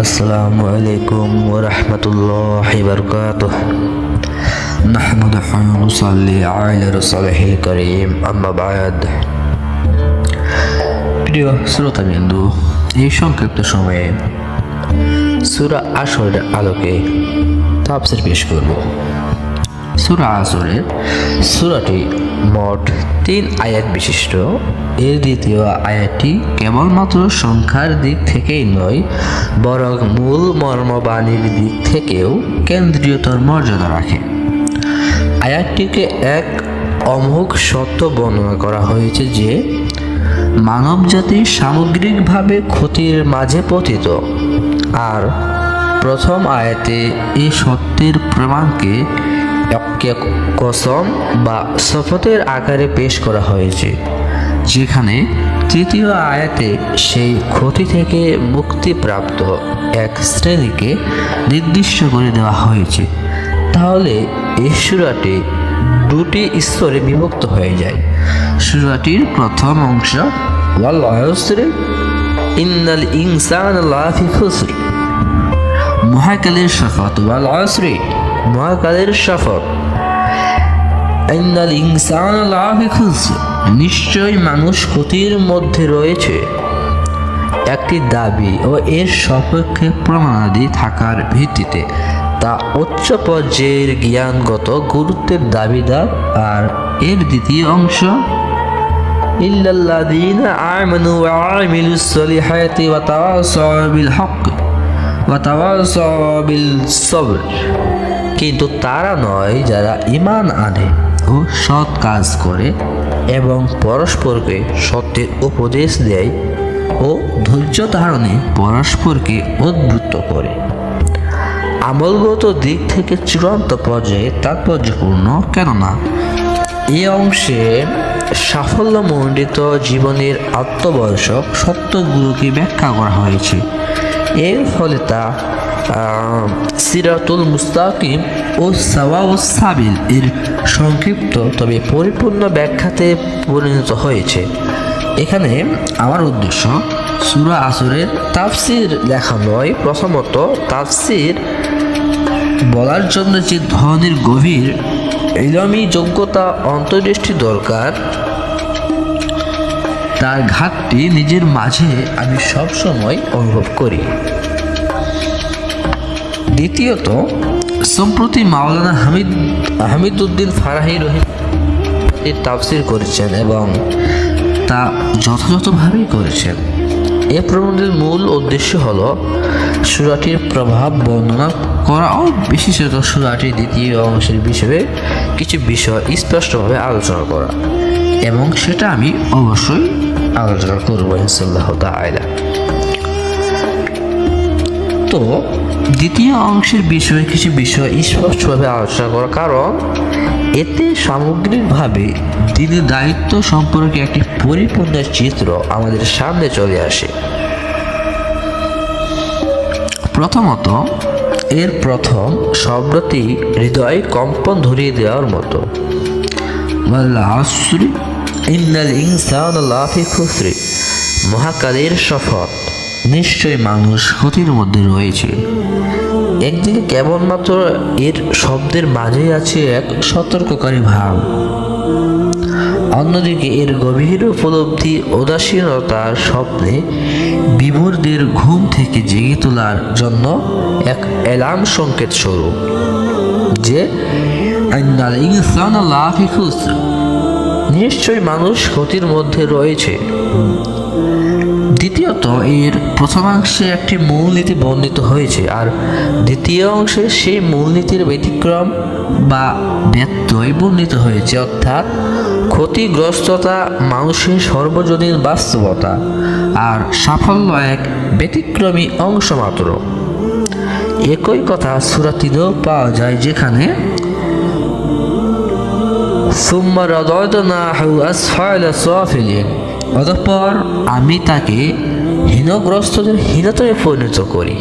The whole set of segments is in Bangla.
আসসালামু আলাইকুম ওয়া রাহমাতুল্লাহি ওয়া বারাকাতুহু নাহমাদুহু ওয়া নুসাল্লি আলা রাসূলিহিল কারীম আম্মা বা'দ। প্রিয় শ্রোতাবৃন্দ, এই সংক্ষিপ্ত সময়ে সূরা আসরের আলোকে তাফসীর পেশ করব। সূরা আসরের সূরাটি মোট 3 আয়াত বিশিষ্ট। এর দ্বিতীয় আয়াতটি কেবলমাত্র সংখ্যার দিক থেকেই নয়, বরং মূল মর্মবাণীর দিক থেকেও কেন্দ্রীয়তার মর্যাদা রাখে। আয়াতটিকে এক অমোঘ সত্য বর্ণনা করা হয়েছে যে মানবজাতি সামগ্রিকভাবে ক্ষতির মাঝে পতিত, আর প্রথম আয়াতে এই সত্যের প্রমাণকে কসম বা শপথের আকারে পেশ করা হয়েছে, যেখানে তৃতীয় আয়াতে সেই ক্ষতি থেকে মুক্তিপ্রাপ্ত এক শ্রেণীকে নির্দিষ্ট করে দেওয়া হয়েছে। তাহলে এই সূরাটি দুটি স্তরে বিভক্ত হয়ে যায়। সূরাটির প্রথম অংশ ওয়াল আসরি ইন্নাল ইনসানা লাফি খুসর, মহাকালের শপথ, ওয়াল আসরি মহাকালের শপথ, ইন্নাল ইনসানা লাফি খুসর নিশ্চয়ই মানুষ ক্ষতির মধ্যে রয়েছে। একটি দাবি ও এর সপক্ষে প্রমাণাদি থাকার ভিত্তিতে তা উচ্চ পর্যায়ের জ্ঞানগত গুরুত্বের দাবিদার। আর এর দ্বিতীয় অংশ ইল্লাল্লাযীনা আমানু ওয়া আমিলুস সলিহাতি ওয়া তাওয়াসাউ বিল হক ওয়া তাওয়াসাউ বিল সবর, কিন্তু তারা নয় যারা ঈমান আনে ও সৎ কাজ করে এবং পরস্পরকে সত্যের উপদেশ দেয় ও ধৈর্য ধারণে পরস্পরকে উদ্বুদ্ধ করে। আমলগত দিক থেকে চূড়ান্ত পর্যায়ে তাৎপর্যপূর্ণ, কেননা এই অংশে সাফল্যমণ্ডিত জীবনের আত্মবয়সক সত্যগুলোকে ব্যাখ্যা করা হয়েছে। এর ফলে তা সিরাতুল মুস্তাকিম ও সাওয়াউস সাবিল এর সংক্ষিপ্ত তবে পরিপূর্ণ ব্যাখ্যাতে পরিণত হয়েছে। এখানে আমার উদ্দেশ্য সূরা আসরের তাফসীর লেখা নয়। প্রথমত, তাফসীর বলার জন্য যে ধরনের গভীর ইলমি যোগ্যতা অন্তর্দৃষ্টি দরকার, তার ঘাটতি নিজের মাঝে আমি সবসময় অনুভব করি। দ্বিতীয়ত, সম্প্রতি মাওলানা হামিদউদ্দিন ফারাহি রহিম তাফসীর করেছেন এবং তা যথাযথভাবেই করেছেন। এ প্রবন্ধের মূল উদ্দেশ্য হল সূরাটির প্রভাব বর্ণনা করা ও বিশেষত সূরাটির দ্বিতীয় অংশের বিষয়ে কিছু বিষয় স্পষ্টভাবে আলোচনা করা, এবং সেটা আমি অবশ্যই আলোচনা করব ইনশাআল্লাহ তাআলা। তো দ্বিতীয় অংশের বিষয়ে কিছু বিষয় স্পষ্টভাবে আলোচনা করা, কারণ এতে সামগ্রিকভাবে দিনের দায়িত্ব সম্পর্কে একটি পরিপূর্ণ চিত্র আমাদের সামনে চলে আসে। প্রথমত, এর প্রথম শব্দটি হৃদয় কম্পন ধরিয়ে দেওয়ার মতো। ওয়াল আসরি ইন্নাল ইনসানা লাফি খুসর, মহাকালের শপথ, নিশ্চয়ই মানুষ ক্ষতির মধ্যে রয়েছে। একদিকে কেবলমাত্র এর শব্দের মাঝে আছে এক সতর্ককারী ভাব, অন্যদিকে এর গভীর উপলব্ধি উদাসীনতার স্বপ্নে বিভোরদের ঘুম থেকে জেগে তোলার জন্য এক অ্যালার্ম সংকেত স্বরূপ যে ইন্নাল ইনসানা লাফি খুসর, নিশ্চয়ই মানুষ ক্ষতির মধ্যে রয়েছে। দ্বিতীয়ত, এর প্রথমাংশে একটি মূলনীতি বর্ণিত হয়েছে, আর দ্বিতীয় অংশে সেই মূলনীতির ব্যতিক্রম বা ব্যত্যয় বর্ণিত হয়েছে, অর্থাৎ ক্ষতিগ্রস্ততা মানুষের সর্বজনীন বাস্তবতা আর সাফল্য এক ব্যতিক্রমী অংশ মাত্র। একই কথা সূরা 3-এও পাওয়া যায়, যেখানে সুম্মা রাদাদনাহু আসফালা সাফিলিন, অতঃপর আমি তাকে হীনগ্রস্তদের হীনতায় পরিণত করি।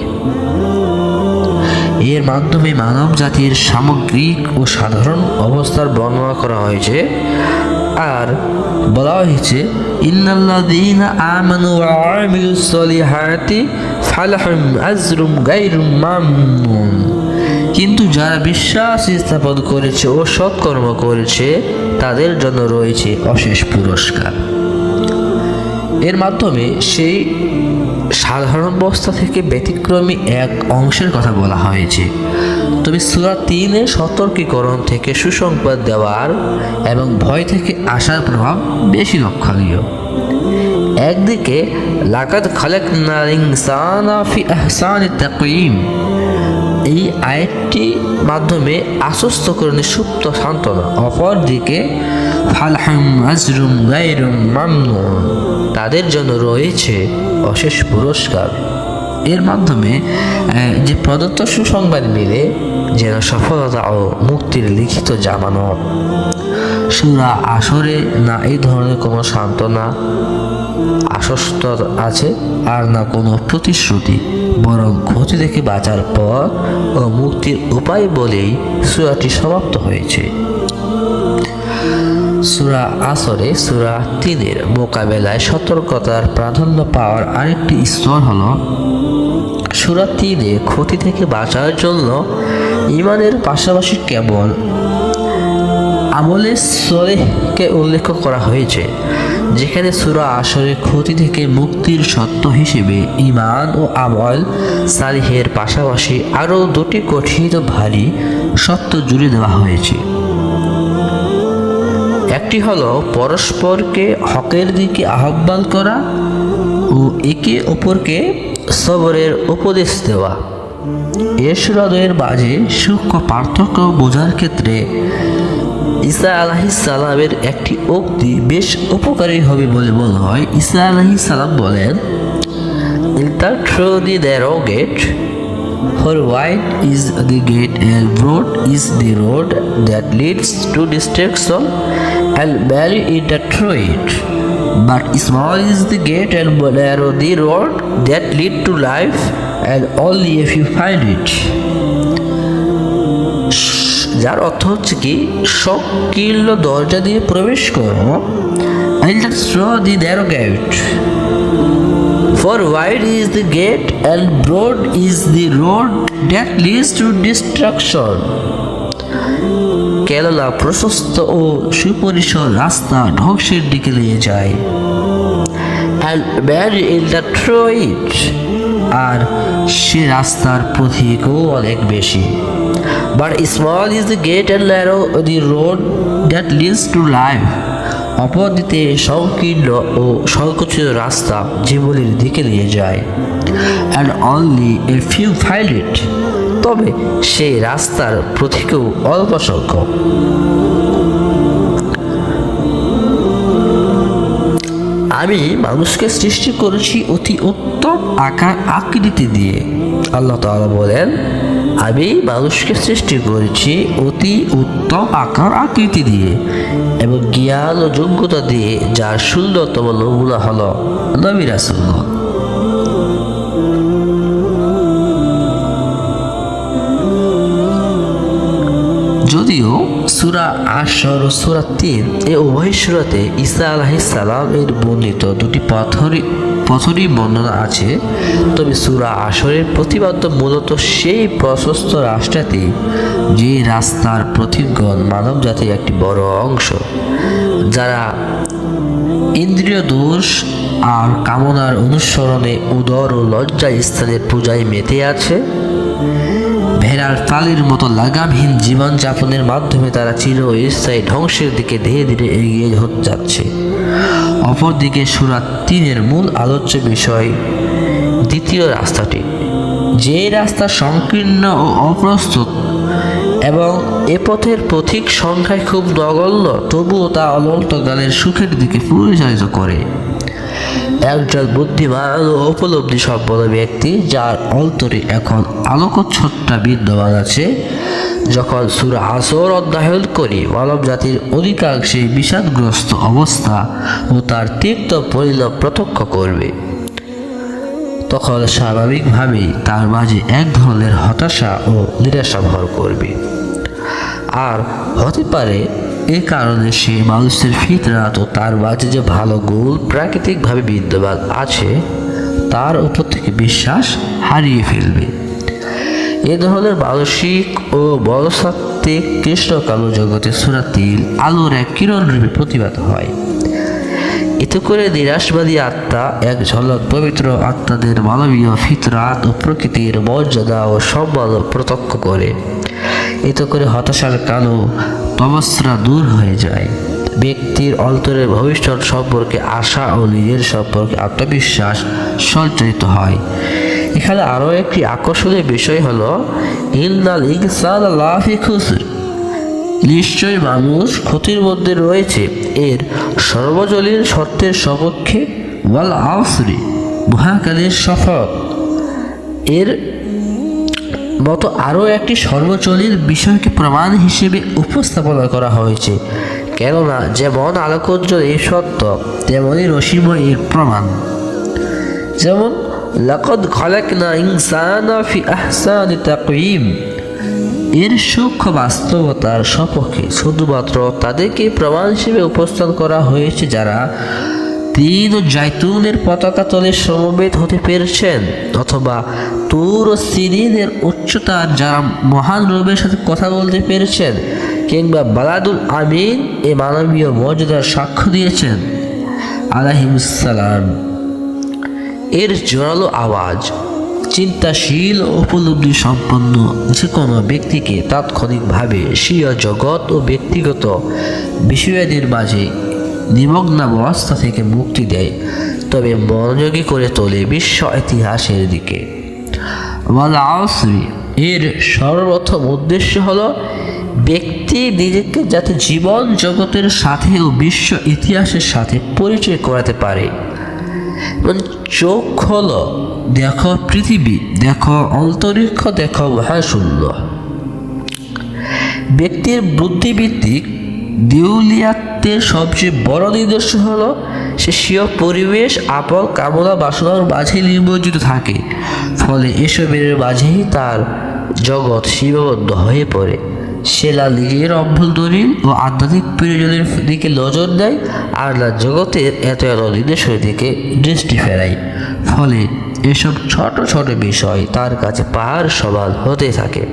এর মাধ্যমে মানব জাতির সামগ্রিক ও সাধারণ অবস্থার বর্ণনা করা হয়েছে, আর বলা হয়েছে ইন্নাল্লাযীনা আমানু ওয়া আমিলুস সলিহাতি ফালাহুম আজরুম গায়রু মামনুন। কিন্তু যারা বিশ্বাস স্থাপন করেছে ও সৎকর্ম করেছে তাদের জন্য রয়েছে অশেষ পুরস্কার। এর মাধ্যমে সেই সাধারণ অবস্থা থেকে ব্যতিক্রমী এক অংশের কথা বলা হয়েছে। তবে সূরা 3-এ সতর্কীকরণ থেকে সুসংবাদ দেওয়ার এবং ভয় থেকে আসার প্রভাব বেশি লক্ষণীয়। একদিকে লাকাদ খালাকনাল ইনসানা ফি আহসানি তাকওয়িম, এই আয়াতটির মাধ্যমে আশ্বস্তকরণে সুপ্ত সান্ত্বনা। অপরদিকে ফালাহুম আজরুম গায়রু মামনুন, তাদের জন্য রয়েছে অশেষ পুরস্কার। এর মাধ্যমে যে প্রদত্ত সুসংবাদ মিলে যেন সফলতা ও মুক্তির লিখিত জামানত। সূরা আসরে না এই ধরনের কোনো সান্ত্বনা আশ্বস্ত আছে আর না কোনো প্রতিশ্রুতি, বরং ক্ষতি থেকে বাঁচার পর ও মুক্তির উপায় বলেই সূরাটি সমাপ্ত হয়েছে। সূরা আসরে সূরা 3-এর মোকাবেলায় সতর্কতার প্রাধান্য পাওয়ার আরেকটি স্তর হলো সূরা 3-এ ক্ষতি থেকে বাঁচার জন্য ঈমানের পাশাপাশি কেবল আমলে সলেহকে উল্লেখ করা হয়েছে, যেখানে সূরা আসরে ক্ষতি থেকে মুক্তির সত্য হিসেবে ঈমান ও আমল সালিহের পাশাপাশি আরও দুটি কঠিন ও ভারী সত্য জুড়ে দেওয়া হয়েছে। একটি হলো পরস্পরকে হকের দিকে আহ্বান করা ও একে অপরকে সবরের উপদেশ দেওয়া। এর সূরাদ্বয়ের মাঝে সূক্ষ্ম পার্থক্য বোঝার ক্ষেত্রে ঈসা আলাইহিস সালামের একটি উক্তি বেশ উপকারী হবে বলে মনে হয়। ঈসা আলাইহিস সালাম বলেন, "Enter through the narrow gate, for wide is the gate and broad is the road that leads to destruction, and many enter through it. But small is the gate and narrow the road that lead to life, and only a few find it." যার অর্থ হচ্ছে কি, সংকীর্ণ দরজা দিয়ে প্রবেশ করো, enter through the narrow gate, for wide is the gate and broad is the road that leads to destruction. কেননা প্রশস্ত ও সুপরিসর রাস্তা ধ্বংসের দিকে নিয়ে যায়, and many enter through it, আর সে রাস্তার পথিকও অনেক বেশি। But small is the gate and narrow the road that leads to life. অপরদিকে সংকীর্ণ ও সংকুচিত রাস্তা জীবনের দিকে নিয়ে যায়, and only a few find it. তবে সেই রাস্তার পথিকও অল্প সংখ্যক। আমি মানুষকে সৃষ্টি করেছি অতি উত্তম আকার আকৃতি দিয়ে। আল্লাহ তাআলা বলেন, আমি মানুষকে সৃষ্টি করেছি অতি উত্তম আকার আকৃতি দিয়ে এবং জ্ঞান ও যোগ্যতা দিয়ে, যার সুন্দরতম নমুনা হলো নবী রাসূলগণ। যদিও সূরা আসর ও সূরা 3 এই উভয় সূরাতে ঈসা আলাইহিস সালাম এর বর্ণিত দুটি পথরই বর্ণনা আছে, তবে সূরা আসরের প্রতিপাদ্য মূলত সেই প্রশস্ত রাস্তাটি যে রাস্তার পথিকগণ মানব জাতির একটি বড় অংশ, যারা ইন্দ্রিয় দোষ আর কামনার অনুসরণে উদর ও লজ্জা স্থানের পূজায় মেতে আছে। ভেড়ার পালের মতো লাগামহীন জীবনযাপনের মাধ্যমে তারা চিরস্থায়ী ধ্বংসের দিকে ধীরে ধীরে এগিয়ে যাচ্ছে। অপরদিকে সূরা 3-এর মূল আলোচ্য বিষয় দ্বিতীয় রাস্তাটি, যে রাস্তা সংকীর্ণ ও অপ্রস্তুত এবং এ পথের পথিক সংখ্যায় খুব নগণ্য, তবুও তা অনন্তকালের সুখের দিকে পরিচালিত করে। একজন বুদ্ধিমান ও উপলব্ধি সম্পন্ন ব্যক্তি, যার অন্তরে এখন আলোকচ্ছটা বিদ্যমান আছে, যখন সূরা আসর অধ্যয়ন করে মানব জাতির অধিকাংশই বিষাদগ্রস্ত অবস্থা ও তার তিক্ত পরিণাম প্রত্যক্ষ করবে, তখন স্বাভাবিকভাবেই তার মাঝে এক ধরনের হতাশা ও নিরাশা ভর করবে। আর হতে পারে এ কারণে সে মানুষের ফিতরাত ও তার মাঝে যে ভালো গুণ প্রাকৃতিকভাবে বিদ্যমান আছে তার উপর থেকে বিশ্বাস হারিয়ে ফেলবে। এ ধরনের মানসিক ও মনস্তাত্ত্বিক কৃষ্ণকালো জগতে সূরা তিল আলোর এক কিরণ রূপে প্রতিভাত হয়। এতে করে নিরাশবাদী আত্মা এক ঝলক পবিত্র আত্মাদের মানবীয় ফিতরাত ও প্রকৃতির মর্যাদা ও সম্মান প্রত্যক্ষ করে। এতে করে হতাশার কালো তমস্রা দূর হয়ে যায়। ব্যক্তির অন্তরের ভবিষ্যৎ সম্পর্কে আশা ও নিজের সম্পর্কে আত্মবিশ্বাস সঞ্চারিত হয়। এখানে আরও একটি আকর্ষণীয় বিষয় হলো ইন্নাল ইনসানা লাফি খুসর, নিশ্চয় মানুষ ক্ষতির মধ্যে রয়েছে। এর সর্বজনীন সত্যের সপক্ষে ওয়াল আসরি, মহাকালের শপথ এর মতো আরও একটি সর্বজনীন বিষয়কে প্রমাণ হিসেবে উপস্থাপনা করা হয়েছে। কেননা যেমন আলোকোজ্জ্বল এই সত্য তেমনই রসিময় এর প্রমাণ। যেমন লাকাদ খালাকনা ইনসানা ফি আহসানি তাকওয়িম, এর সূক্ষ্ম বাস্তবতার সপক্ষে শুধুমাত্র তাদেরকে প্রমাণ হিসেবে উপস্থান করা হয়েছে যারা তিন ও জাইতুনের পতাকা তলে সমবেত হতে পেরেছেন, অথবা তুর ও সিনিনের উচ্চতার যারা মহান রবের সাথে কথা বলতে পেরেছেন, কিংবা বালাদুল আমিন এ মানবীয় মর্যাদার সাক্ষ্য দিয়েছেন আলাইহিমুসসালাম। এর জোরালো আওয়াজ চিন্তাশীল ও উপলব্ধি সম্পন্ন যে কোনো ব্যক্তিকে তাৎক্ষণিকভাবে স্বীয় জগৎ ও ব্যক্তিগত বিষয়াদির মাঝে নিমগ্নাবস্থা থেকে মুক্তি দেয়, তবে মনোযোগী করে তোলে বিশ্ব ইতিহাসের দিকে। ওয়াল আসরি, এর সর্বপ্রথম উদ্দেশ্য হলো ব্যক্তি নিজেকে যাতে জীবন জগতের সাথে ও বিশ্ব ইতিহাসের সাথে পরিচয় করাতে পারে। চোখ হলো দেখো পৃথিবী, দেখো অন্তরিক্ষ, দেখো মহাশূন্য। ব্যক্তির বুদ্ধিভিত্তিক দেউলিয়াত্বের সবচেয়ে বড় নিদর্শন হলো সে স্বীয় পরিবেশ আপন কামনা বাসনার মাঝে নিমজ্জিত থাকে, ফলে এসবের মাঝেই তার জগৎ সীমাবদ্ধ হয়ে পড়ে। সে না নিজের অভ্যন্তরীণ ও আধ্যাত্মিক প্রয়োজনের দিকে নজর দেয়, আর না জগতের এত এত নির্দেশের দিকে দৃষ্টি ফেরায়। ফলে এসব ছোট ছোট বিষয় তার কাছে পাহাড় সমান হতে থাকে।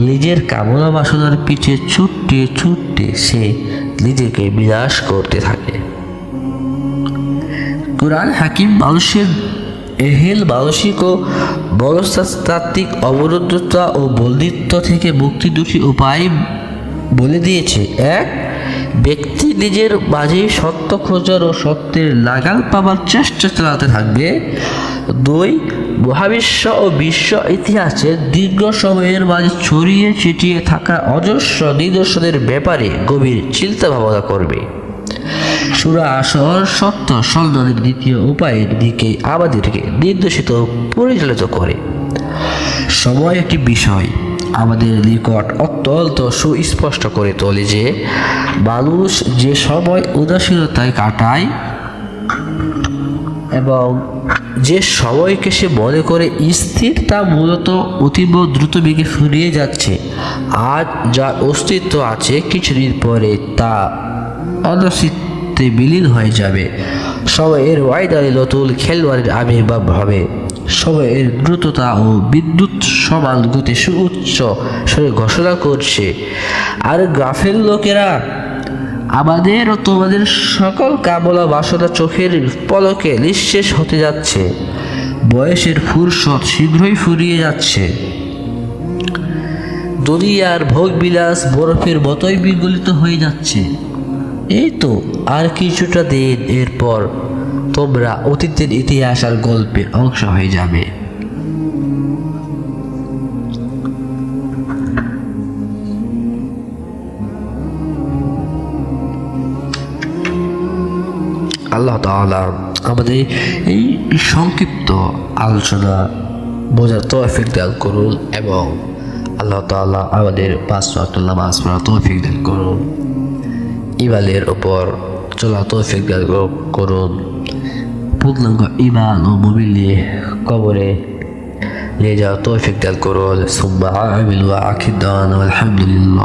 নিজের কামনা বাসনার পিছে ছুটতে ছুটতে সে নিজেকে বিনাশ করতে থাকে। কুরআন হাকিম মানুষের এহেল মানসিক ও মনস্তাত্ত্বিক অবরুদ্ধতা ও বন্দিত্ব থেকে মুক্তি দুটি উপায় বলে দিয়েছে। এক, ব্যক্তি নিজের মাঝেই সত্য খোঁজার ও সত্যের নাগাল পাবার চেষ্টা চালাতে থাকবে। দুই, মহাবিশ্ব ও বিশ্ব ইতিহাসের দীর্ঘ সময়ের মাঝে ছড়িয়ে ছিটিয়ে থাকা অজস্র নিদর্শনের ব্যাপারে গভীর চিন্তা ভাবনা করবে। সূরা আসর সত্য সন্ধানের দ্বিতীয় উপায়ের দিকে আমাদেরকে নির্দেশিত পরিচালিত করে। সময় একটি বিষয় আমাদের নিকট অত্যন্ত সুস্পষ্ট করে তোলে যে মানুষ যে সময় উদাসীনতায় কাটায় এবং যে সময়কে সে মনে করে স্থির, তা মূলত অতীব দ্রুত বেগে ফুরিয়ে যাচ্ছে। আজ যার অস্তিত্ব আছে কিছুদিন পরে তা অনস্তিত্বে বিলীন হয়ে যাবে। সময়ের ওয়াইদারে নতুন খেলোয়াড়ের আবির্ভাব হবে। সময়ের দ্রুততা ও বিদ্যুৎ সমান গতি সুউচ্চ স্বরে ঘোষণা করছে, আর গাফেল লোকেরা আমাদের ও তোমাদের সকল কামনা বাসনা চোখের পলকে নিঃশেষ হতে যাচ্ছে। বয়সের ফুরসত শীঘ্রই ফুরিয়ে যাচ্ছে। দুনিয়ার ভোগবিলাস বরফের মতোই বিগলিত হয়ে যাচ্ছে। এই তো আর কিছুটা দিন, এরপর তোমরা অতীতের ইতিহাস আর গল্পের অংশ হয়ে যাবে। আল্লাহ তাআলা আমাদের এই সংক্ষিপ্ত আলোচনা বোঝার তৌফিক দান করুন এবং আল্লাহ তাআলা আমাদের 5 ওয়াক্ত নামাজ পড়ার তৌফিক দান করুন, ইবাদের উপর চলা তৌফিক দান করুন, পূর্ণাঙ্গ ঈমান ও মুমিন নিয়ে কবরে নিয়ে যাওয়ার তৌফিক দান করুন। সুম্মা আমিন ওয়া আখির দাওয়ানা আলহামদুলিল্লাহ।